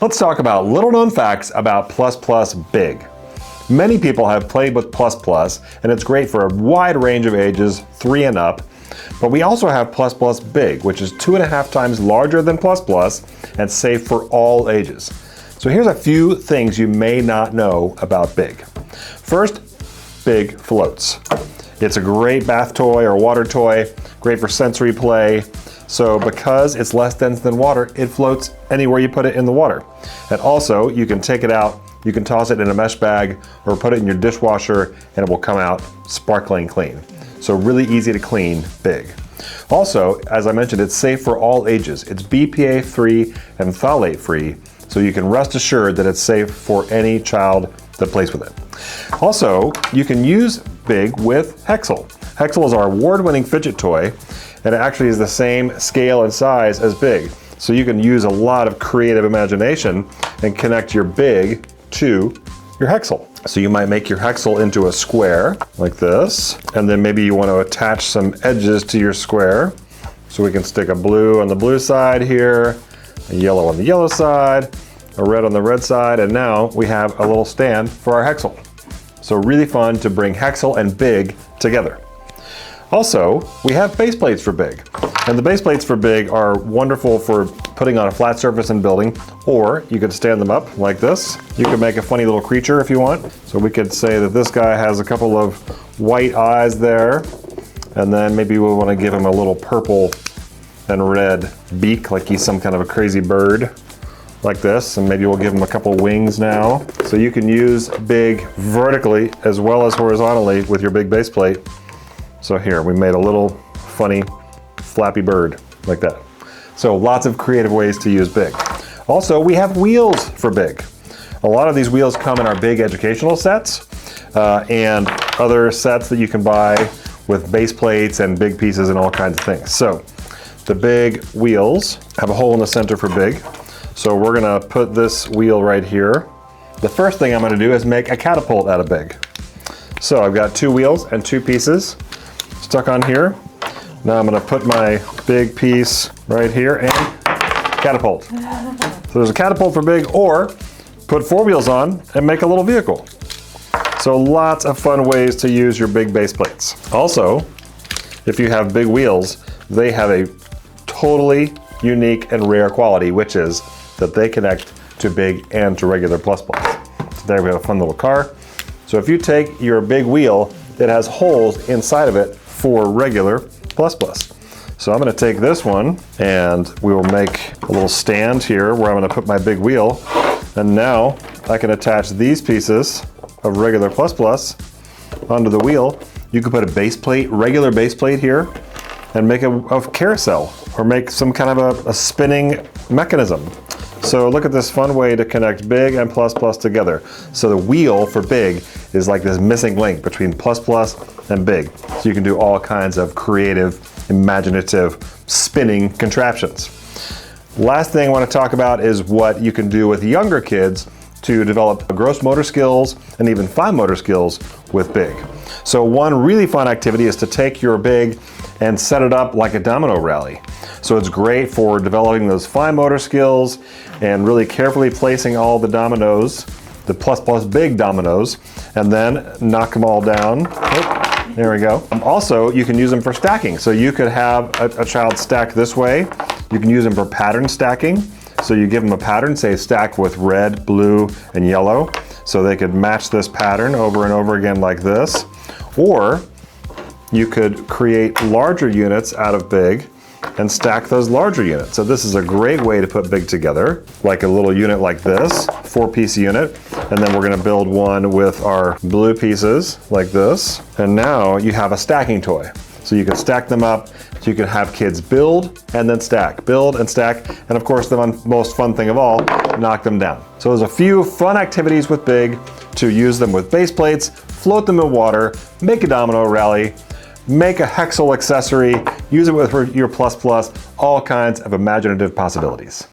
Let's talk about little known facts about Plus Plus Big. Many people have played with Plus Plus, and it's great for a wide range of ages, 3 and up. But we also have Plus Plus Big, which is 2.5 times larger than Plus Plus and safe for all ages. So here's a few things you may not know about Big. First, Big floats. It's a great bath toy or water toy, great for sensory play. So because it's less dense than water, it floats anywhere you put it in the water. And also, you can take it out, you can toss it in a mesh bag or put it in your dishwasher and it will come out sparkling clean. So really easy to clean, Big. Also, as I mentioned, it's safe for all ages. It's BPA free and phthalate free, so you can rest assured that it's safe for any child that plays with it. Also, you can use Big with HEXEL. HEXEL is our award-winning fidget toy, and it actually is the same scale and size as Big. So you can use a lot of creative imagination and connect your Big to your HEXEL. So you might make your HEXEL into a square like this, and then maybe you want to attach some edges to your square. So we can stick a blue on the blue side here, a yellow on the yellow side, a red on the red side, and now we have a little stand for our HEXEL. So really fun to bring HEXEL and Big together. Also, we have base plates for Big. And the base plates for Big are wonderful for putting on a flat surface in building, or you could stand them up like this. You could make a funny little creature if you want. So we could say that this guy has a couple of white eyes there, and then maybe we want to give him a little purple and red beak, like he's some kind of a crazy bird, like this, and maybe we'll give him a couple wings now. So you can use Big vertically as well as horizontally with your big base plate. So here, we made a little funny flappy bird like that. So lots of creative ways to use Big. Also, we have wheels for Big. A lot of these wheels come in our Big educational sets and other sets that you can buy with base plates and big pieces and all kinds of things. So the Big wheels have a hole in the center for Big. So we're gonna put this wheel right here. The first thing I'm gonna do is make a catapult out of Big. So I've got 2 wheels and 2 pieces stuck on here. Now I'm gonna put my big piece right here and catapult. So there's a catapult for Big, or put 4 wheels on and make a little vehicle. So lots of fun ways to use your big base plates. Also, if you have big wheels, they have a totally unique and rare quality, which is that they connect to Big and to regular Plus Plus. So there we have a fun little car. So if you take your big wheel, it has holes inside of it for regular Plus Plus. So I'm going to take this one and we will make a little stand here where I'm going to put my big wheel, and now I can attach these pieces of regular Plus Plus onto the wheel. You could put a base plate, regular base plate here, and make a carousel or make some kind of a spinning mechanism. So look at this fun way to connect Big and Plus Plus together. So the wheel for Big is like this missing link between Plus Plus and Big. So you can do all kinds of creative, imaginative, spinning contraptions. Last thing I want to talk about is what you can do with younger kids to develop gross motor skills and even fine motor skills with Big. So one really fun activity is to take your Big and set it up like a domino rally. So it's great for developing those fine motor skills and really carefully placing all the dominoes, the Plus Plus Big dominoes, and then knock them all down. Oh, there we go. Also, you can use them for stacking. So you could have a child stack this way. You can use them for pattern stacking. So you give them a pattern, say stack with red, blue, and yellow. So they could match this pattern over and over again like this. Or you could create larger units out of Big and stack those larger units. So this is a great way to put Big together, like a little unit like this, 4-piece unit. And then we're gonna build one with our blue pieces like this. And now you have a stacking toy. So you can stack them up, so you can have kids build and then stack, build and stack. And of course, the most fun thing of all, knock them down. So there's a few fun activities with Big to use them with base plates, float them in water, make a domino rally, make a HEXEL accessory, use it with your Plus Plus, all kinds of imaginative possibilities.